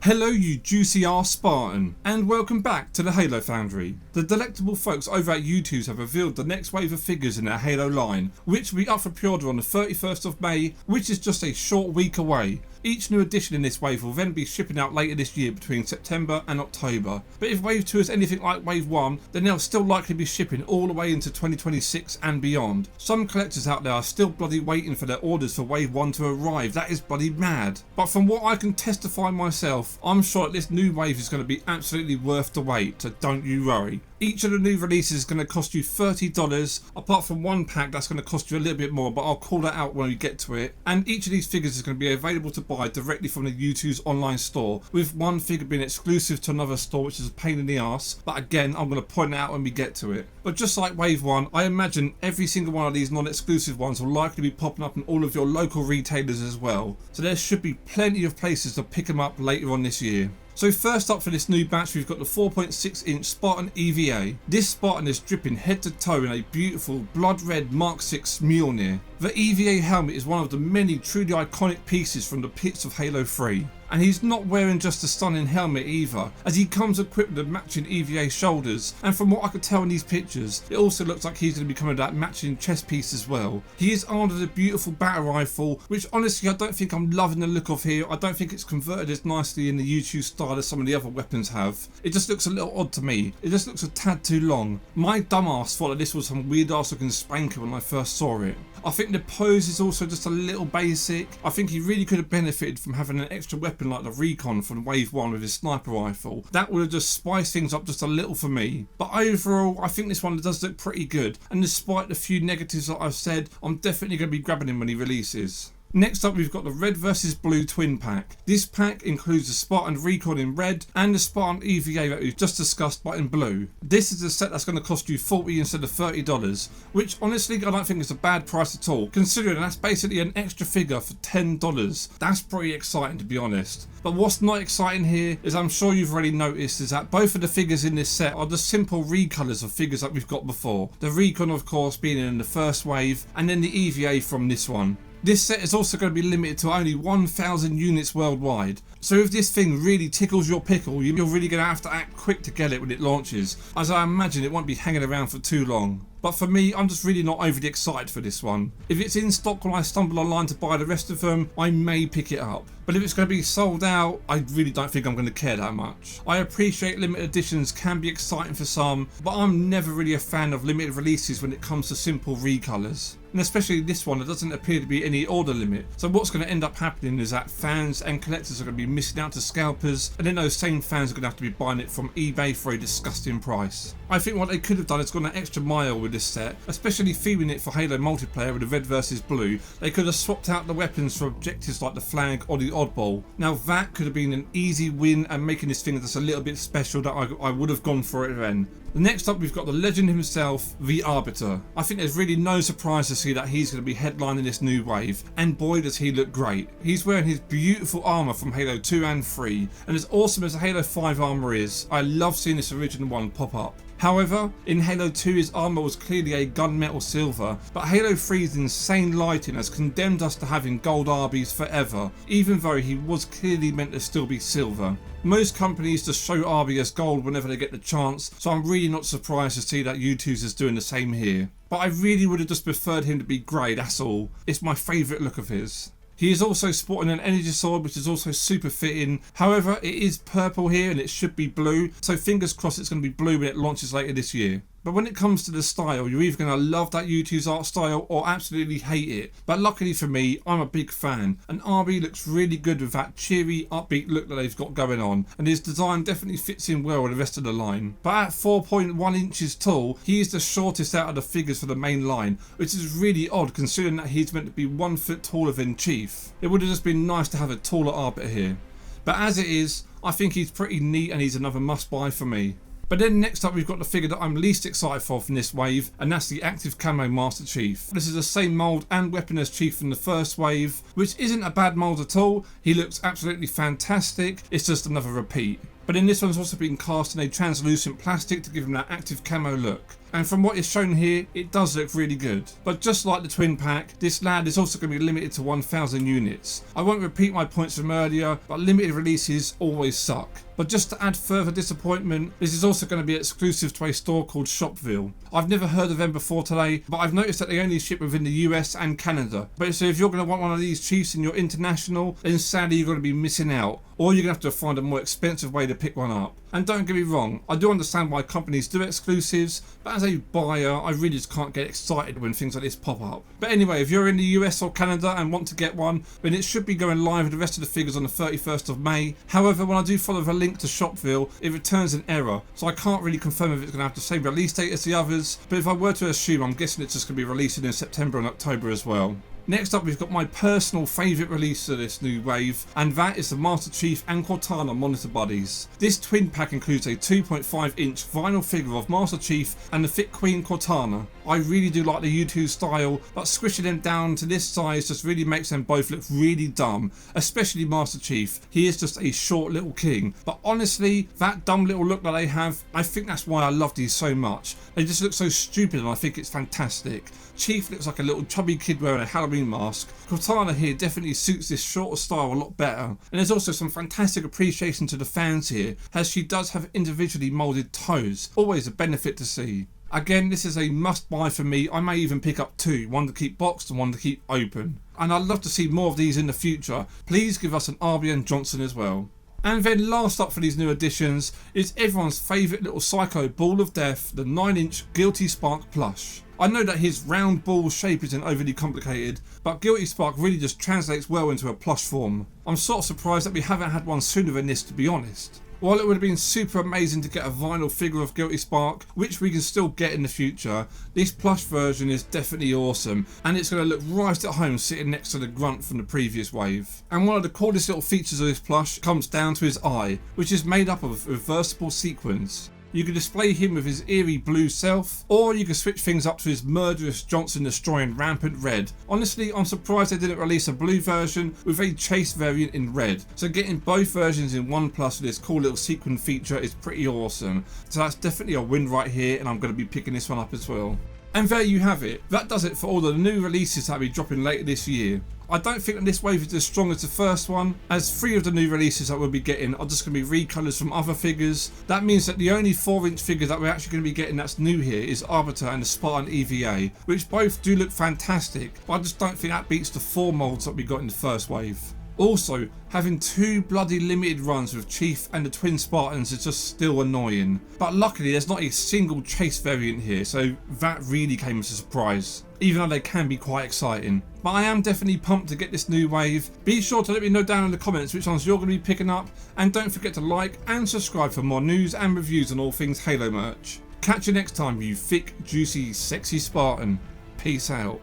Hello you juicy ass Spartan, and welcome back to the Halo Foundry. The delectable folks over at Youtooz have revealed the next wave of figures in their Halo line, which will be up for pre-order on the 31st of May, which is just a short week away. Each new edition in this wave will then be shipping out later this year between September and October. But if Wave 2 is anything like Wave 1, then they'll still likely be shipping all the way into 2026 and beyond. Some collectors out there are still bloody waiting for their orders for Wave 1 to arrive. That is bloody mad. But from what I can testify myself, I'm sure that this new wave is going to be absolutely worth the wait, so don't you worry. Each of the new releases is going to cost you $30, apart from one pack that's going to cost you a little bit more, but I'll call that out when we get to it. And each of these figures is going to be available to buy directly from the Youtooz online store, with one figure being exclusive to another store, which is a pain in the arse, but again I'm going to point it out when we get to it. But just like Wave 1, I imagine every single one of these non-exclusive ones will likely be popping up in all of your local retailers as well, so there should be plenty of places to pick them up later on this year. So first up for this new batch, we've got the 4.6 inch Spartan Eva. This Spartan is dripping head to toe in a beautiful blood red Mark 6 Mjolnir. The Eva helmet is one of the many truly iconic pieces from the pits of Halo 3. And he's not wearing just a stunning helmet either, as he comes equipped with matching EVA shoulders, and from what I could tell in these pictures, it also looks like he's going to be coming with that matching chest piece as well. He is armed with a beautiful battle rifle, which honestly I don't think I'm loving the look of here. I don't think it's converted as nicely in the Youtooz style as some of the other weapons have. It just looks a little odd to me. It just looks a tad too long. My dumbass thought that this was some weird ass looking spanker when I first saw it. I think the pose is also just a little basic. I think he really could have benefited from having an extra weapon like the Recon from Wave 1 with his sniper rifle. That would have just spiced things up just a little for me. But overall, I think this one does look pretty good, and despite the few negatives that I've said, I'm definitely going to be grabbing him when he releases. Next up, we've got the red versus blue twin pack. This pack includes the Spartan Recon in red and the Spartan EVA that we've just discussed but in blue. This is a set that's going to cost you $40 instead of $30, which honestly I don't think is a bad price at all, considering that's basically an extra figure for $10. That's pretty exciting, to be honest. But what's not exciting here is, I'm sure you've already noticed, is that both of the figures in this set are the simple recolours of figures that we've got before. The Recon of course being in the first wave, and then the EVA from this one. This set is also going to be limited to only 1,000 units worldwide. So if this thing really tickles your pickle, you're really going to have to act quick to get it when it launches, as I imagine it won't be hanging around for too long. But for me, I'm just really not overly excited for this one. If it's in stock when I stumble online to buy the rest of them, I may pick it up. But if it's going to be sold out, I really don't think I'm going to care that much. I appreciate limited editions can be exciting for some, but I'm never really a fan of limited releases when it comes to simple recolours. And especially this one, there doesn't appear to be any order limit. So what's going to end up happening is that fans and collectors are going to be missing out to scalpers, and then those same fans are going to have to be buying it from eBay for a disgusting price. I think what they could have done is gone an extra mile with this set, especially theming it for Halo multiplayer with the red versus blue. They could have swapped out the weapons for objectives like the flag or the oddball. Now that could have been an easy win and making this thing just a little bit special that I would have gone for it then. Next up, we've got the legend himself, the Arbiter. I think there's really no surprise to see that he's going to be headlining this new wave, and boy does he look great. He's wearing his beautiful armour from Halo 2 and 3, and as awesome as the Halo 5 armour is, I love seeing this original one pop up. However, in Halo 2 his armour was clearly a gunmetal silver, but Halo 3's insane lighting has condemned us to having gold Arbies forever, even though he was clearly meant to still be silver. Most companies just show Arby as gold whenever they get the chance, so I'm really not surprised to see that Youtooz is doing the same here. But I really would have just preferred him to be grey, that's all. It's my favourite look of his. He is also sporting an energy sword, which is also super fitting. However, it is purple here and it should be blue, so fingers crossed it's going to be blue when it launches later this year. But when it comes to the style, you're either going to love that Youtooz art style or absolutely hate it. But luckily for me, I'm a big fan, and Arby looks really good with that cheery, upbeat look that they've got going on, and his design definitely fits in well with the rest of the line. But at 4.1 inches tall, he is the shortest out of the figures for the main line, which is really odd considering that he's meant to be 1 foot taller than Chief. It would have just been nice to have a taller Arbiter here. But as it is, I think he's pretty neat and he's another must buy for me. But then next up, we've got the figure that I'm least excited for from this wave, and that's the active camo Master Chief. This is the same mould and weapon as Chief from the first wave, which isn't a bad mould at all. He looks absolutely fantastic, it's just another repeat. But in this one's also been cast in a translucent plastic to give him that active camo look. and from what is shown here, it does look really good. But just like the twin pack, this lad is also going to be limited to 1,000 units. I won't repeat my points from earlier, but limited releases always suck. But just to add further disappointment, this is also going to be exclusive to a store called Shopville. I've never heard of them before today, but I've noticed that they only ship within the US and Canada. But so if you're going to want one of these chiefs and you're international, then sadly you're going to be missing out. Or you're going to have to find a more expensive way to pick one up. And don't get me wrong, I do understand why companies do exclusives, but as a buyer, I really just can't get excited when things like this pop up. But anyway, if you're in the US or Canada and want to get one, then it should be going live with the rest of the figures on the 31st of May. However, when I do follow the link to Shopville, it returns an error, so I can't really confirm if it's going to have the same release date as the others, but if I were to assume, I'm guessing it's just going to be releasing in September and October as well. Next up, we've got my personal favourite release of this new wave, and that is the Master Chief and Cortana monitor buddies. This twin pack includes a 2.5 inch vinyl figure of Master Chief and the thick Queen Cortana. I really do like the Youtooz style, but squishing them down to this size just really makes them both look really dumb, especially Master Chief. He is just a short little king, but honestly, that dumb little look that they have, I think that's why I love these so much. They just look so stupid and I think it's fantastic. Chief looks like a little chubby kid wearing a Halloween mask. Cortana here definitely suits this shorter style a lot better, and there's also some fantastic appreciation to the fans here, as she does have individually moulded toes, always a benefit to see. Again, this is a must buy for me. I may even pick up two, one to keep boxed and one to keep open. And I'd love to see more of these in the future. Please give us an RB and Johnson as well. And then last up for these new additions is everyone's favourite little psycho ball of death, the 9 inch Guilty Spark plush. I know that his round ball shape isn't overly complicated, but Guilty Spark really just translates well into a plush form. I'm sort of surprised that we haven't had one sooner than this, to be honest. While it would have been super amazing to get a vinyl figure of Guilty Spark, which we can still get in the future, this plush version is definitely awesome, and it's going to look right at home sitting next to the grunt from the previous wave. And one of the coolest little features of this plush comes down to his eye, which is made up of reversible sequins. You can display him with his eerie blue self, or you can switch things up to his murderous Johnson destroying rampant red. Honestly, I'm surprised they didn't release a blue version with a chase variant in red, so getting both versions in one plus with this cool little sequin feature is pretty awesome. So that's definitely a win right here, and I'm going to be picking this one up as well. And there you have it. That does it for all the new releases that will be dropping later this year. I don't think that this wave is as strong as the first one, as 3 of the new releases that we'll be getting are just going to be recolours from other figures. That means that the only 4 inch figure that we're actually going to be getting that's new here is Arbiter and the Spartan Eva, which both do look fantastic, but I just don't think that beats the 4 moulds that we got in the first wave. Also, having 2 bloody limited runs with Chief and the Twin Spartans is just still annoying. But luckily there's not a single chase variant here, so that really came as a surprise, even though they can be quite exciting. But I am definitely pumped to get this new wave. Be sure to let me know down in the comments which ones you're going to be picking up, and don't forget to like and subscribe for more news and reviews on all things Halo merch. Catch you next time, you thick, juicy, sexy Spartan. Peace out.